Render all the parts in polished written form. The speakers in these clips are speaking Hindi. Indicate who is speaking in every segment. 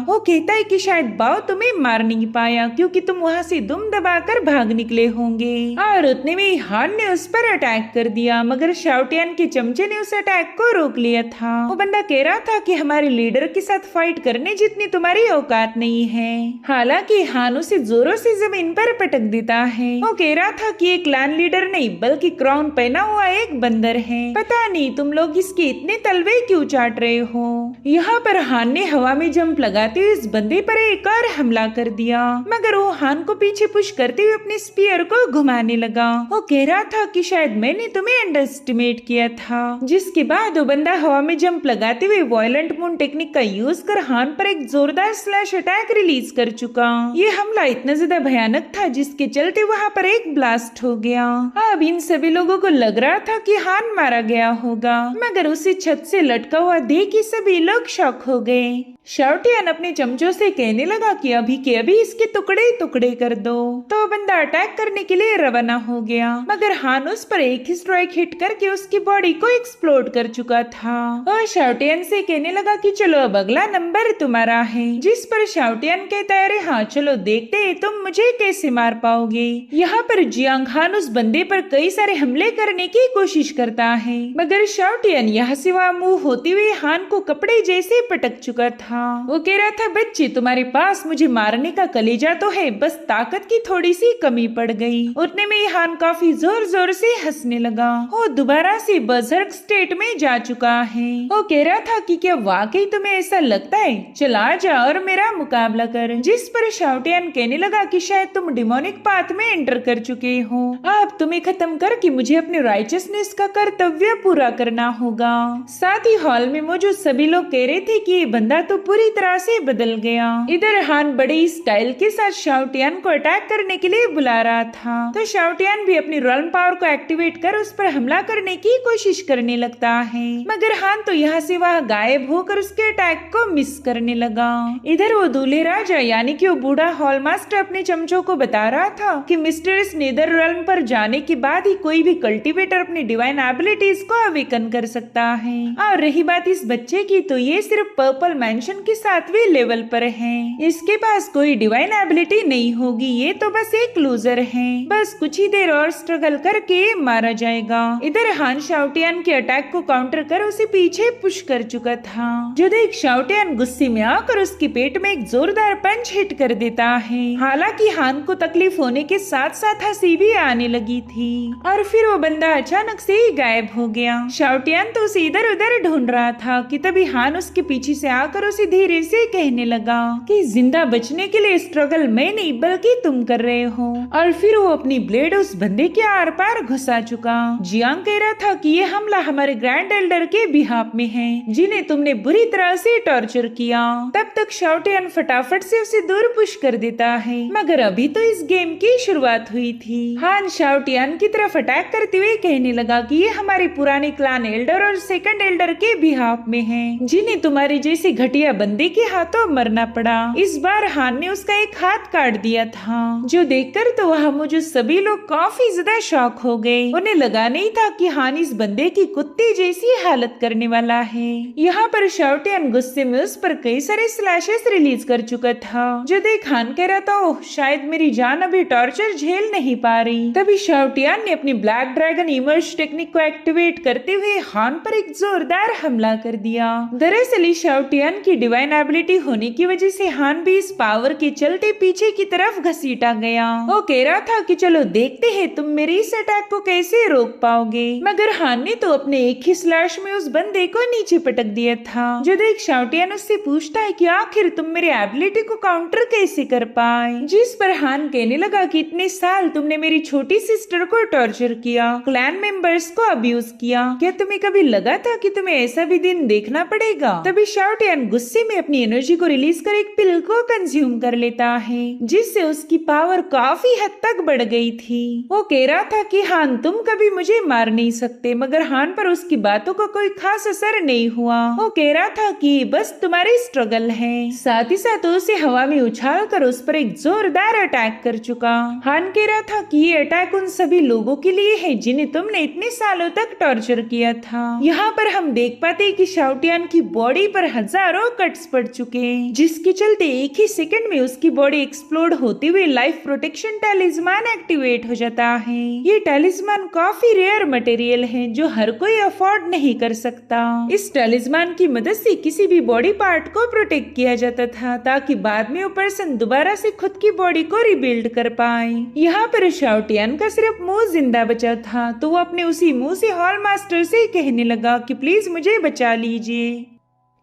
Speaker 1: वो कहता है कि शायद बाओ तुम्हें मार नहीं पाया क्योंकि तुम वहाँ से दुम दबाकर भाग निकले होंगे। और उतने में हान ने उस पर अटैक कर दिया, मगर शाओटियान के चमचे ने उस अटैक को रोक लिया था। वो बंदा कह रहा था कि हमारे लीडर के साथ फाइट करने जितनी तुम्हारी औकात नहीं है। हालांकि हान उसे जोरों से जमीन पर पटक देता है। वो कह रहा था कि एक क्लैन लीडर नहीं बल्कि क्राउन पहना हुआ एक बंदर है। पता नहीं तुम लोग इसके इतने तलवे क्यों चाट रहे हो। यहाँ पर हान ने हवा में जंप लगाते हुए इस बंदे पर एक और हमला कर दिया, मगर वो हान को पीछे पुश करते हुए अपने स्पीयर को घुमाने लगा। वो कह रहा था कि शायद मैंने तुम्हें अंडर एस्टिमेट किया था। जिसके बाद वो बंदा हवा में जंप लगाते हुए वायलेंट मून टेक्निक का यूज कर हान पर एक जोरदार स्लैश अटैक रिलीज कर चुका। ये हमला इतना ज्यादा भयानक था जिसके चलते वहाँ पर एक ब्लास्ट हो गया। अब इन सभी लोगों को लग रहा था कि हान मारा गया होगा, मगर उसे छत से लटका हुआ देख के सभी लोग शॉक हो गए। शाओटियान अपने चमचों से कहने लगा कि अभी के अभी इसके टुकड़े टुकड़े कर दो। तो बंदा अटैक करने के लिए रवाना हो गया, मगर हान उस पर एक ही स्ट्राइक हिट करके उसकी बॉडी को एक्सप्लोड कर चुका था। और शाओटियान से कहने लगा कि चलो अब अगला नंबर तुम्हारा है। जिस पर शाओटियान कहता है अरे हाँ चलो देखते हैं तुम मुझे कैसे मार पाओगे। यहाँ पर जियांग हान उस बंदे पर कई सारे हमले करने की कोशिश करता है, मगर शाओटियान यहाँ से वहाँ मूव होते हुए हान को कपड़े जैसे पटक चुका था। वो कह रहा था बच्चे तुम्हारे पास मुझे मारने का कलेजा तो है, बस ताकत की थोड़ी सी कमी पड़ गई। उतने में हान काफी जोर जोर से हंसने लगा। वो दोबारा से बर्सर्क स्टेट में जा चुका है। वो कह रहा था कि क्या वाकई तुम्हें ऐसा लगता है, चला जा और मेरा मुकाबला कर। जिस पर शाओटियान कहने लगा कि शायद तुम डिमोनिक पाथ में एंटर कर चुके हो, अब तुम्हें खत्म करके मुझे अपने राइचसनेस का कर्तव्य पूरा करना होगा। साथ ही हॉल में मौजूद सभी लोग कह रहे थे कि ये बंदा तो पूरी तरह से बदल गया। इधर हान बड़े स्टाइल के साथ शाओटियान को अटैक करने के लिए बुला रहा था, तो शाओटियान भी अपनी रॉयल पावर को एक्टिवेट कर उस पर हमला करने की कोशिश करने लगता है, मगर हान तो यहाँ से वहाँ गायब होकर उसके अटैक को मिस करने लगा। इधर वो दूल्हे राजा यानी कि वो बूढ़ा हॉल मास्टर अपने चमचों को बता रहा था कि मिस्टर्स नेदर रेल्म पर जाने के बाद ही कोई भी कल्टीवेटर अपनी डिवाइन एबिलिटीज को अवेकन कर सकता है। और रही बात इस बच्चे की, तो ये सिर्फ पर्पल मैंशन के 7वें लेवल पर है। इसके पास कोई डिवाइन एबिलिटी नहीं होगी, ये तो बस एक लूजर है। बस कुछ ही देर और स्ट्रगल करके मारा जाएगा। इधर हान शाओटियान के अटैक को काउंटर कर उसे पीछे पुश कर चुका था, जो देख शाओटियान गुस्से में आकर उसके पेट में एक जोरदार पंच हिट कर देता है। हालांकि हान को तकलीफ होने के साथ साथ हंसी भी आने लगी थी, और फिर वो बंदा अचानक से ही गायब हो गया। शाओटियान तो उसे इधर उधर ढूंढ रहा था कि तभी हान उसके पीछे से आकर उसे धीरे से कहने लगा कि जिंदा बचने के लिए स्ट्रगल मैं नहीं बल्कि तुम कर रहे हो। और फिर वो अपनी ब्लेड उस बंदे के आर पार घुसा चुका। जियांग कह रहा था कि ये हमला हमारे ग्रैंड एल्डर के बिहाफ में है, जिन्हें तुमने बुरी तरह से टॉर्चर किया। तब तक शाओटियान फटाफट से उसे दूर पुश कर देता है, मगर अभी तो इस गेम की शुरुआत हुई थी। हान शाओटियान की तरफ अटैक करते हुए कहने लगा कि ये हमारे पुराने क्लान एल्डर और सेकंड एल्डर के बिहाफ में है, जिन्हें तुम्हारे जैसे घटिया बंदे के हाथों मरना पड़ा। इस बार हान ने उसका एक हाथ काट दिया था, जो देखकर तो वहाँ मौजूद सभी लोग काफी ज्यादा शॉक हो गए। उन्हें लगा नहीं था कि हान इस बंदे की कुत्ते जैसी हालत करने वाला है। यहाँ पर शाओटियान गुस्से में उस पर कई सारे स्लैशेस रिलीज कर चुका था, जो देख हान कह रहा था ओह शायद मेरी जान अभी टॉर्चर झेल नहीं पा रही। तभी शाओटियान ने अपनी ब्लैक ड्रैगन इमर्ज टेक्निक को एक्टिवेट करते हुए हान पर एक जोरदार हमला कर दिया। दरअसल शाओटियान की डिवाइन एबिलिटी होने की वजह से हान भी इस पावर के चलते पीछे की तरफ घसीटा गया। वो कह रहा था कि चलो देखते हैं तुम मेरे इस अटैक को कैसे रोक पाओगे, मगर हान ने तो अपने एक ही स्लैश में उस बंदे को नीचे पटक दिया था। जो देख शाओटियान उससे पूछता है कि आखिर तुम मेरे एबिलिटी को काउंटर कैसे कर पाए। जिस पर हान कहने लगा कि इतने साल तुमने मेरी छोटी सिस्टर को टॉर्चर किया, क्लैन मेंबर्स को अब्यूज किया, क्या तुम्हें कभी लगा था कि तुम्हें ऐसा भी दिन देखना पड़ेगा। तभी शाओटियान गुस्से में अपनी एनर्जी को रिलीज कर एक पिल को कंज्यूम कर लेता है, जिससे उसकी पावर काफी हद तक बढ़ गई थी। वो कह रहा था कि हान तुम कभी मुझे मार नहीं सकते, मगर हान पर उसकी बातों का कोई खास असर नहीं हुआ। वो कह रहा था कि बस तुम्हारी स्ट्रगल है। साथ ही साथ उसे हवा में उछाल कर उस पर एक जोरदार अटैक कर चुका। हान कह रहा था कि ये अटैक उन सभी लोगों के लिए है जिन्हें तुमने इतने सालों तक टॉर्चर किया था। यहाँ पर हम देख पाते कि शाओटियान की बॉडी पर हजारों कट्स पड़ चुके, जिसके चलते एक ही सेकंड में उसकी बॉडी एक्सप्लोड होते हुए लाइफ प्रोटेक्शन टैलिस्मान एक्टिवेट हो जाता है। ये टैलिस्मान काफी रेयर मटेरियल है जो हर कोई अफोर्ड नहीं कर सकता। इस टैलिस्मान की मदद से किसी भी बॉडी पार्ट को प्रोटेक्ट किया जाता था ताकि बाद में वो पर्सन दोबारा से खुद की बॉडी को रिबिल्ड कर पाए। यहाँ पर शाओटियान का सिर्फ मुंह जिंदा बचा था तो वो अपने उसी मुंह से हॉल मास्टर से कहने लगा कि प्लीज मुझे बचा लीजिए।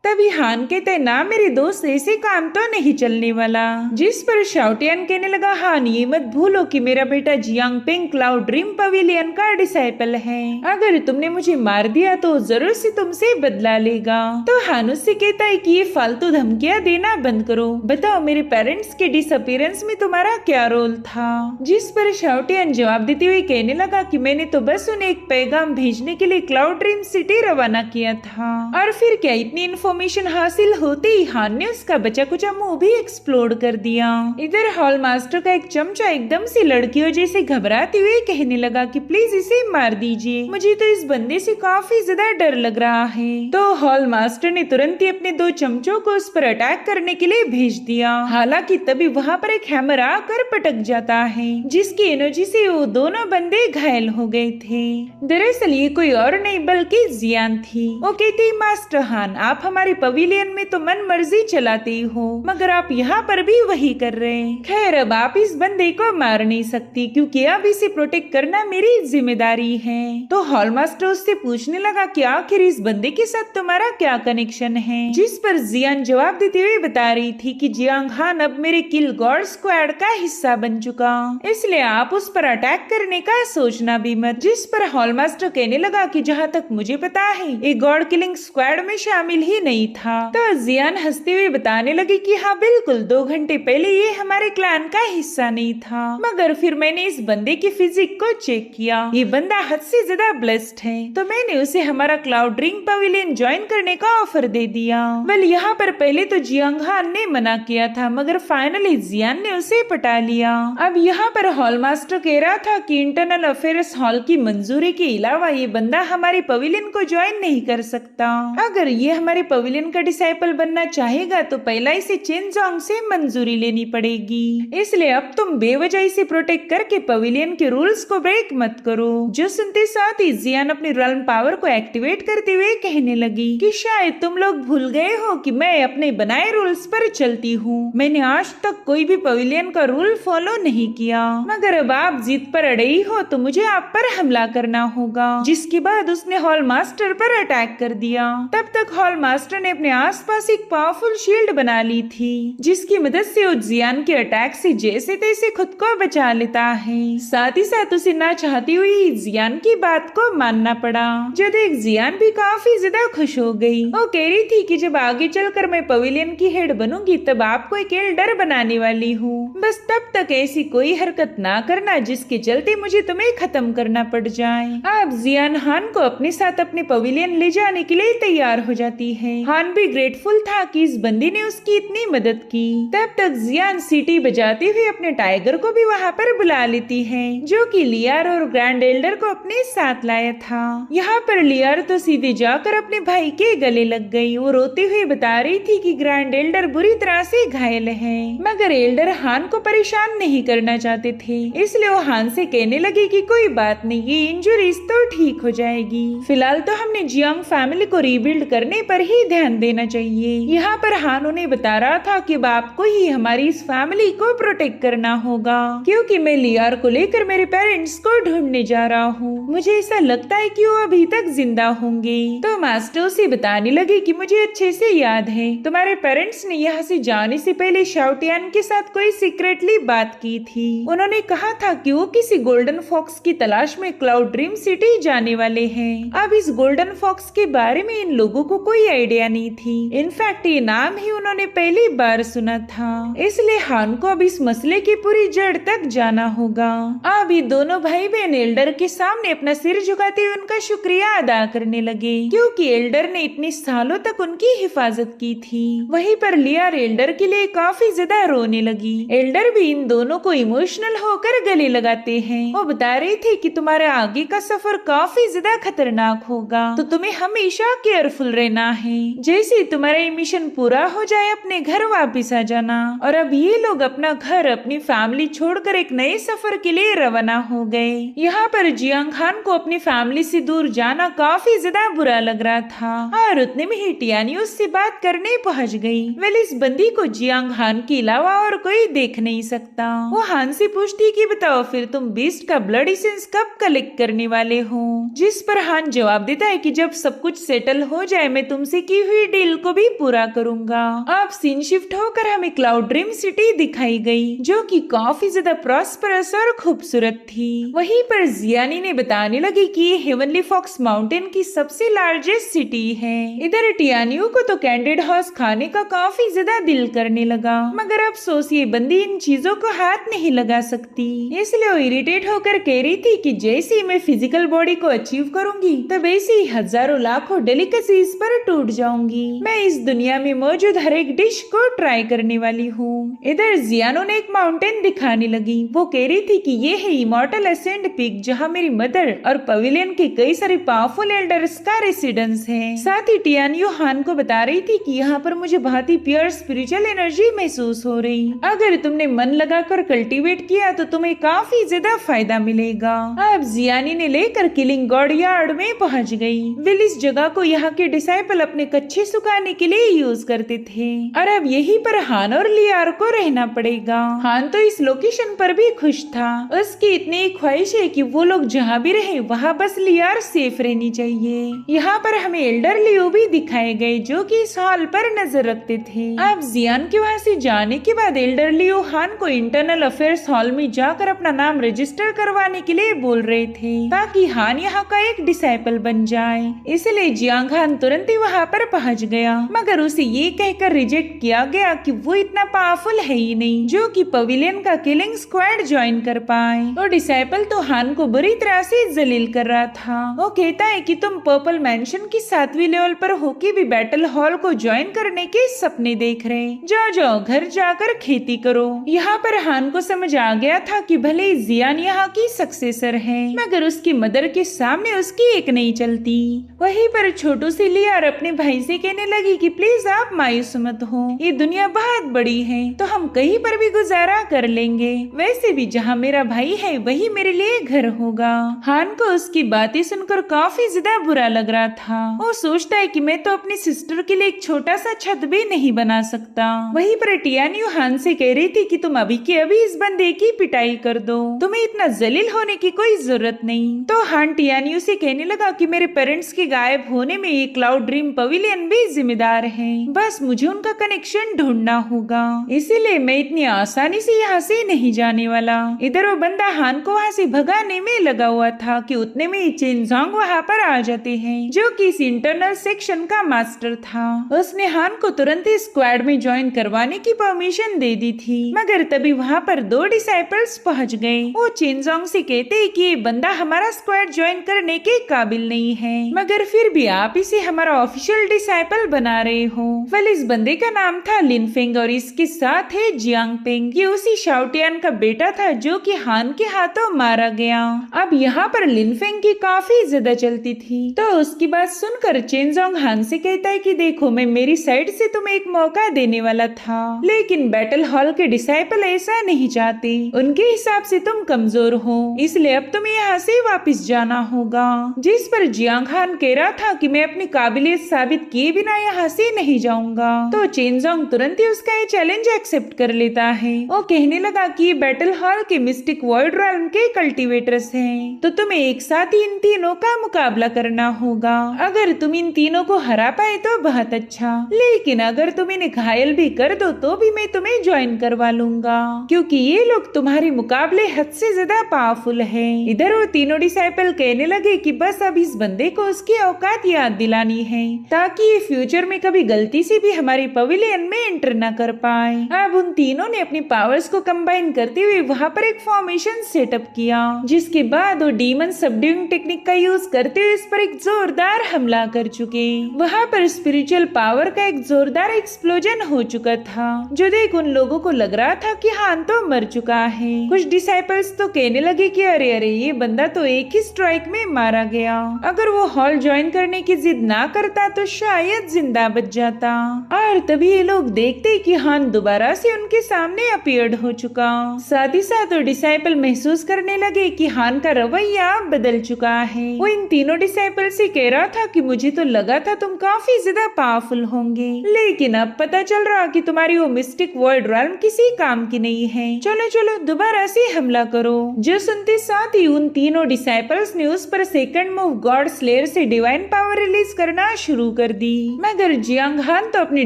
Speaker 1: तभी हान कहते ना मेरे दोस्त, ऐसे काम तो नहीं चलने वाला। जिस पर शाओटियान कहने लगा हान ये मत भूलो कि मेरा बेटा जियांग पेंग क्लाउड ड्रीम पवेलियन का डिसाइपल है। अगर तुमने मुझे मार दिया तो जरूर से तुमसे बदला लेगा। तो हान उससे कहता है कि ये फालतू धमकियां देना बंद करो, बताओ मेरे पेरेंट्स के डिसअपीयरेंस में तुम्हारा क्या रोल था। जिस पर शाओटियान जवाब देते हुए कहने लगा कि मैंने तो बस उन्हें एक पैगाम भेजने के लिए क्लाउड ड्रीम सिटी रवाना किया था, और फिर क्या इतनी इन्फॉर्मेशन हासिल होते ही हान ने उसका बचा कुचा मुंह भी एक्सप्लोड कर दिया। इधर हॉल मास्टर का एक चमचा एकदम से लड़कियों जैसे घबराते हुए कहने लगा कि प्लीज इसे मार दीजिए, मुझे तो इस बंदे से काफी ज्यादा डर लग रहा है। तो हॉल मास्टर ने तुरंत ही अपने 2 चमचों को उस पर अटैक करने के लिए भेज दिया। हालांकि तभी वहाँ पर एक हैमर आकर पटक जाता है, जिसकी एनर्जी से वो दोनों बंदे घायल हो गए थे। दरअसल ये कोई और नहीं बल्कि जियान थी। वो कहती मास्टर हान आप हमारे पवेलियन में तो मन मर्जी चलाते हो, मगर आप यहाँ पर भी वही कर रहे हैं। खैर अब आप इस बंदे को मार नहीं सकती क्योंकि अब इसे प्रोटेक्ट करना मेरी जिम्मेदारी है। तो हॉल मास्टर उससे पूछने लगा कि आखिर इस बंदे के साथ तुम्हारा क्या कनेक्शन है। जिस पर जियान जवाब देते हुए बता रही थी कि जियांग हान अब मेरे किल गॉड स्क्वाड का हिस्सा बन चुका, इसलिए आप उस पर अटैक करने का सोचना भी मत। जिस पर हॉल मास्टर कहने लगा कि जहाँ तक मुझे पता है ये गॉड किलिंग स्क्वाड में शामिल ही नहीं था। तो जियान हंसते हुए बताने लगी कि हाँ बिल्कुल 2 घंटे पहले ये हमारे क्लैन का हिस्सा नहीं था, मगर फिर मैंने इस बंदे की फिजिक को चेक किया, ये बंदा हद से ज्यादा ब्लेस्ड है, तो मैंने उसे हमारा क्लाउड रिंग पवेलियन ज्वाइन करने का ऑफर दे दिया। वेल यहाँ पर पहले तो जियांग हान ने मना किया था, मगर फाइनली जियान ने उसे पटा लिया। अब यहाँ पर हॉल मास्टर कह रहा था कि इंटरनल अफेयर्स हॉल की मंजूरी के अलावा ये बंदा हमारे पवेलियन को ज्वाइन नहीं कर सकता। अगर ये हमारे पवेलियन का डिसाइपल बनना चाहेगा तो पहला इसे चेनजोंग से मंजूरी लेनी पड़ेगी, इसलिए अब तुम बेवजह इसे प्रोटेक्ट करके पवेलियन के रूल्स को ब्रेक मत करो। जो सुनते साथ ही जियान अपनी रॉयल पावर को एक्टिवेट करते हुए कहने लगी कि शायद तुम लोग भूल गए हो कि मैं अपने बनाए रूल्स पर चलती हूँ, मैंने आज तक कोई भी पवेलियन का रूल फॉलो नहीं किया, मगर अब आप जीत पर अड़े ही हो तो मुझे आप पर हमला करना होगा। जिसके बाद उसने हॉल मास्टर पर अटैक कर दिया। तब तक हॉल मास्टर ने अपने आसपास एक पावरफुल शील्ड बना ली थी, जिसकी मदद से वो जियान के अटैक से जैसे तैसे खुद को बचा लेता है। साथ ही साथ उसे ना चाहती हुई जियान की बात को मानना पड़ा, जो देख जियान भी काफी ज्यादा खुश हो गई। वो कह रही थी कि जब आगे चलकर मैं पवेलियन की हेड बनूंगी तब आपको एक एल्डर बनाने वाली हूँ, बस तब तक ऐसी कोई हरकत ना करना जिसके चलते मुझे तुम्हें खत्म करना पड़ जाए। अब जियान हान को अपने साथ अपने पवेलियन ले जाने के लिए तैयार हो जाती है। हान भी ग्रेटफुल था कि इस बंदी ने उसकी इतनी मदद की। तब तक जियान सीटी बजाते हुए अपने टाइगर को भी वहाँ पर बुला लेती है, जो कि लियार और ग्रैंड एल्डर को अपने साथ लाया था। यहाँ पर लियार तो सीधे जाकर अपने भाई के गले लग गई। वो रोते हुए बता रही थी कि ग्रैंड एल्डर बुरी तरह से घायल है, मगर एल्डर हान को परेशान नहीं करना चाहते थे, इसलिए वो हान से कहने लगे कि कोई बात नहीं, ये इंजुरीज तो ठीक हो जाएगी, फिलहाल तो हमने जियांग फैमिली को रीबिल्ड करने पर ही ध्यान देना चाहिए। यहाँ पर हान उन्हें बता रहा था कि बाप को ही हमारी इस फैमिली को प्रोटेक्ट करना होगा, क्योंकि मैं लियार को लेकर मेरे पेरेंट्स को ढूंढने जा रहा हूँ। मुझे ऐसा लगता है कि वो अभी तक जिंदा होंगे। तो मास्टर उसे बताने लगे कि मुझे अच्छे से याद है तुम्हारे पेरेंट्स ने यहाँ से जाने से पहले शाओटियान के साथ कोई सीक्रेटली बात की थी। उन्होंने कहा था कि वो किसी गोल्डन फॉक्स की तलाश में क्लाउड ड्रीम सिटी जाने वाले हैं। अब इस गोल्डन फॉक्स के बारे में इन लोगों को कोई आइडिया नहीं थी, इनफैक्ट ये नाम ही उन्होंने पहली बार सुना था, इसलिए हान को अब इस मसले की पूरी जड़ तक जाना होगा। अब ये दोनों भाई बहन एल्डर के सामने अपना सिर झुकाते हुए उनका शुक्रिया अदा करने लगे, क्योंकि एल्डर ने इतने सालों तक उनकी हिफाजत की थी। वहीं पर लियार एल्डर के लिए काफी ज्यादा रोने लगी। एल्डर भी इन दोनों को इमोशनल होकर गले लगाते हैं। वो बता रही थी कि तुम्हारा आगे का सफर काफी ज्यादा खतरनाक होगा, तो तुम्हें हमेशा केयरफुल रहना है। जैसे ही तुम्हारा ये मिशन पूरा हो जाए अपने घर वापिस आ जाना। और अब ये लोग अपना घर अपनी फैमिली छोड़कर एक नए सफर के लिए रवाना हो गए। यहाँ पर जियांग खान को अपनी फैमिली से दूर जाना काफी ज्यादा बुरा लग रहा था और उतने में ही टियानी उससे बात करने पहुँच गई। वेल इस बंदी को जियांग खान के अलावा और कोई देख नहीं सकता। वो हान से पूछती कि बताओ फिर तुम बीस्ट का ब्लड एसेंस कब कलेक्ट करने वाले हो, जिस पर हान जवाब देता है कि जब सब कुछ सेटल हो जाए मैं तुमसे की हुई डील को भी पूरा करूंगा। अब सीन शिफ्ट होकर हमें क्लाउड ड्रीम सिटी दिखाई गई जो कि काफी ज्यादा प्रॉस्परस और खूबसूरत थी। वहीं पर जियानी ने बताने लगी कि ये हेवनली फॉक्स माउंटेन की सबसे लार्जेस्ट सिटी है। इधर टियानियो को तो कैंडिड हाउस खाने का काफी ज्यादा दिल करने लगा, मगर अफसोस ये बंदी इन चीजों को हाथ नहीं लगा सकती। इसलिए वो इरिटेट होकर कह रही थी कि जैसे ही मैं फिजिकल बॉडी को अचीव करूंगी तब ऐसे ही हजारों लाखों डेलिकेसीज पर टूट जाऊंगी। मैं इस दुनिया में मौजूद हर एक डिश को ट्राई करने वाली हूँ। इधर जियानो ने एक माउंटेन दिखाने लगी। वो कह रही थी कि ये है इमॉर्टल एसेंट पीक जहाँ मेरी मदर और पवेलियन के कई सारे पावरफुल एल्डर्स का रेसिडेंस है। साथ ही टियानियो हान को बता रही थी कि यहाँ पर मुझे बहुत ही प्योर स्पिरिचुअल एनर्जी महसूस हो रही। अगर तुमने मन लगाकर कल्टीवेट किया तो तुम्हें काफी ज्यादा फायदा मिलेगा। अब जियानी ने लेकर किलिंग गॉड यार्ड में पहुंच गई। विल इस जगह को यहाँ के डिसाइपल अपने कच्चे सुखाने के लिए यूज करते थे और अब यहीं पर हान और लियार को रहना पड़ेगा। हान तो इस लोकेशन पर भी खुश था। उसकी इतनी ख्वाहिश है कि वो लोग जहाँ भी रहे वहाँ बस लियार सेफ रहनी चाहिए। यहाँ पर हमें एल्डर लियो भी दिखाए गए जो कि इस हॉल पर नजर रखते थे। अब जियान के वहाँ से जाने के बाद एल्डर लियो हान को इंटरनल अफेयर्स हॉल में जाकर अपना नाम रजिस्टर करवाने के लिए बोल रहे थे ताकि हान यहाँ का एक डिसाइपल बन जाए। इसलिए जियांग हान तुरंत ही वहाँ पर पहुँच गया, मगर उसे ये कहकर रिजेक्ट किया गया कि वो इतना पावरफुल है ही नहीं जो कि पवेलियन का किलिंग स्क्वाड ज्वाइन कर पाए। और डिसाइपल तो हान को बुरी तरह से जलील कर रहा था। वो कहता है कि तुम पर्पल मैंशन की 7वीं लेवल पर होके भी बैटल हॉल को ज्वाइन करने के सपने देख रहे। जाओ जाओ घर जाकर खेती करो। यहाँ पर हान को समझ आ गया था कि भले ही जियान यहाँ की सक्सेसर है, मगर उसकी मदर के सामने उसकी एक नहीं चलती। वहीं पर छोटू सी लियार अपने भाई से कहने लगी कि प्लीज आप मायूस मत हो, ये दुनिया बहुत बड़ी है तो हम कहीं पर भी गुजारा कर लेंगे। वैसे भी जहाँ मेरा भाई है वही मेरे लिए घर होगा। हान को उसकी बातें सुनकर काफी ज्यादा बुरा लग रहा था। वो सोचता है कि मैं तो अपनी सिस्टर के लिए एक छोटा सा छत भी नहीं बना सकता। वहीं पर टियानियो हान से कह रही थी कि तुम अभी के अभी इस बंदे की पिटाई कर दो, तुम्हें इतना जलील होने की कोई जरूरत नहीं। तो हान टियानियो से कहने लगा कि मेरे पेरेंट्स के गायब होने में ये क्लाउड ड्रीम पवेलियन भी जिम्मेदार है, बस मुझे उनका कनेक्शन ढूंढना होगा, इसीलिए मैं इतनी आसानी से यहाँ से नहीं जाने वाला। इधर वो बंदा हान को वहाँ से भगाने में लगा हुआ था कि उतने में ही चेनजोंग वहाँ पर आ जाते हैं जो कि इस इंटरनल सेक्शन का मास्टर था। उसने हान को तुरंत ही स्क्वाड में ज्वाइन करवाने की परमिशन दे दी थी, मगर तभी वहाँ पर 2 डिसाइपल्स पहुँच गए। वो चेनजोंग से कहते हैं कि ये बंदा हमारा स्क्वाड ज्वाइन करने के काबिल नहीं है, मगर फिर भी आप इसे हमारा ऑफिशियल डिसाइपल बना रहे हो। वेल इस बंदे का नाम था लिनफेंग और इसके साथ है जियांग पेंग। ये उसी शाओटियान का बेटा था जो कि हान के हाथों मारा गया। अब यहाँ पर लिनफेंग की काफी ज्यादा चलती थी, तो उसकी बात सुनकर चेनजोंग हान से कहता है कि देखो मैं मेरी साइड से तुम्हें एक मौका देने वाला था, लेकिन बैटल हॉल के डिसाइपल ऐसा नहीं चाहते। उनके हिसाब से तुम कमजोर हो, इसलिए अब तुम्हें यहाँ से वापस जाना होगा। जिस पर जियांग हान कह रहा था कि मैं अपनी काबिलियत साबित किए बिना यहाँ से नहीं जाऊंगा। तो चेनजोंग तुरंत ही उसका ये चैलेंज एक्सेप्ट कर लेता है। वो कहने लगा कि ये बैटल हॉल के मिस्टिक वॉइड रेल्म के कल्टीवेटर्स हैं, तो तुम्हें एक साथ ही इन तीनों का मुकाबला करना होगा। अगर तुम इन तीनों को हरा पाए तो बहुत अच्छा, लेकिन अगर तुम इन्हें घायल भी कर दो तो भी मैं तुम्हें ज्वाइन करवा लूंगा, क्योंकि ये लोग तुम्हारे मुकाबले हद से ज्यादा पावरफुल है। इधर वो तीनों डिसाइपल कहने लगे कि बस अब इस बंदे को उसकी औकात याद दिलानी है ताकि ये फ्यूचर में कभी गलती से भी हमारे पवेलियन में एंटर न कर पाए। अब उन तीनों ने अपनी पावर्स को कंबाइन करते हुए वहाँ पर एक फॉर्मेशन सेटअप किया, जिसके बाद वो डीमन सबड्यूइंग टेक्निक का यूज करते हुए इस पर एक जोरदार हमला कर चुके। वहाँ पर स्पिरिचुअल पावर का एक जोरदार एक्सप्लोजन हो चुका था, जो देख उन लोगों को लग रहा था कि हान तो मर चुका है। कुछ डिसाइपल्स तो कहने लगे कि अरे अरे ये बंदा तो एक ही स्ट्राइक में मारा गया। अगर वो हॉल ज्वाइन करने की जिद ना करता तो शायद जिंदा बच जाता। और तभी ये लोग देखते कि हान दोबारा से उनके सामने अपीयर्ड हो चुका। साथ ही साथ डिसाइपल महसूस करने लगे कि हान का रवैया बदल चुका है। वो इन तीनों डिसाइपल से कह रहा था कि मुझे तो लगा था तुम काफी ज्यादा पावरफुल होंगे, लेकिन अब पता चल रहा कि तुम्हारी वो मिस्टिक वर्ल्ड रेल्म किसी काम की नहीं है। चलो चलो दोबारा से हमला करो। जो सुनते साथ ही उन तीनों डिसाइपल्स ने उस पर सेकंड मूव गॉड स्लेयर से डिवाइन पावर रिलीज करना शुरू कर दी। मगर जियांग हान तो अपनी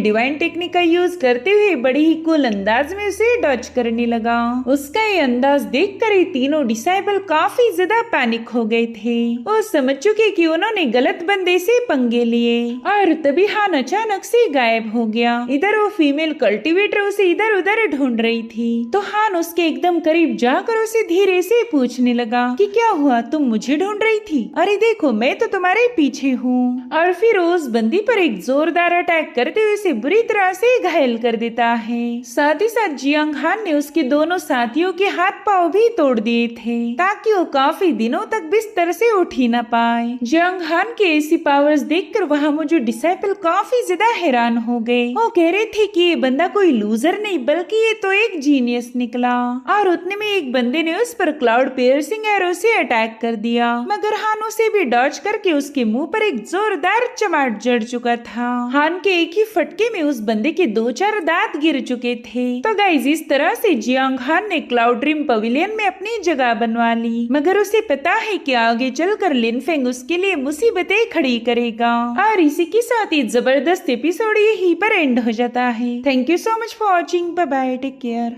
Speaker 1: डिवाइन टेक्निक का यूज करते हुए बड़ी ही कूल अंदाज में उसे डॉच करने लगा। उसका ये अंदाज देखकर ये तीनों डिसाइपल काफी ज्यादा पैनिक हो गए थे। वो समझ चुके कि उन्होंने गलत बंदे से पंगे लिए। और तभी हान अचानक से गायब हो गया। इधर वो फीमेल कल्टीवेटर उसे इधर उधर ढूंढ रही थी, तो हान उसके एकदम करीब जाकर उसे धीरे से पूछने लगा कि क्या हुआ, तुम मुझे ढूंढ रही थी? अरे देखो मैं तो तुम्हारे पीछे हूँ। और फिर उस बंदी पर एक जोरदार अटैक करते हुए उसे बुरी तरह से घायल कर देता है। साथ ही साथ जियांग हान ने उसके दोनों साथियों के हाथ पांव भी तोड़ दिए थे, ताकि वो काफी दिनों तक बिस्तर से उठ ही न पाए। जियांग हान के ऐसी पावर्स देखकर वहाँ मौजूद डिसाइपल काफी ज्यादा हैरान हो गए। वो कह रहे थे कि ये बंदा कोई लूजर नहीं बल्कि ये तो एक जीनियस निकला। और उतने में एक बंदे ने उस पर क्लाउड पियर्सिंग एरो से अटैक कर दिया, मगर हान उसे भी डॉज करके उसके मुंह पर एक जोरदार चमाट जड़ चुका था। हान के एक ही फटके में उस बंदे के 2-4 दांत गिर चुके थे। तो गाइस इस तरह से जियांग हान ने क्लाउड ड्रीम पवेलियन में अपनी जगह बनवा ली, मगर उसे पता है कि आगे चलकर लिन फेंग उसके लिए मुसीबतें खड़ी करेगा। और इसी के साथ ही जबरदस्त एपिसोड यहीं पर एंड हो जाता है। Thank you so much for watching. Bye bye, take care.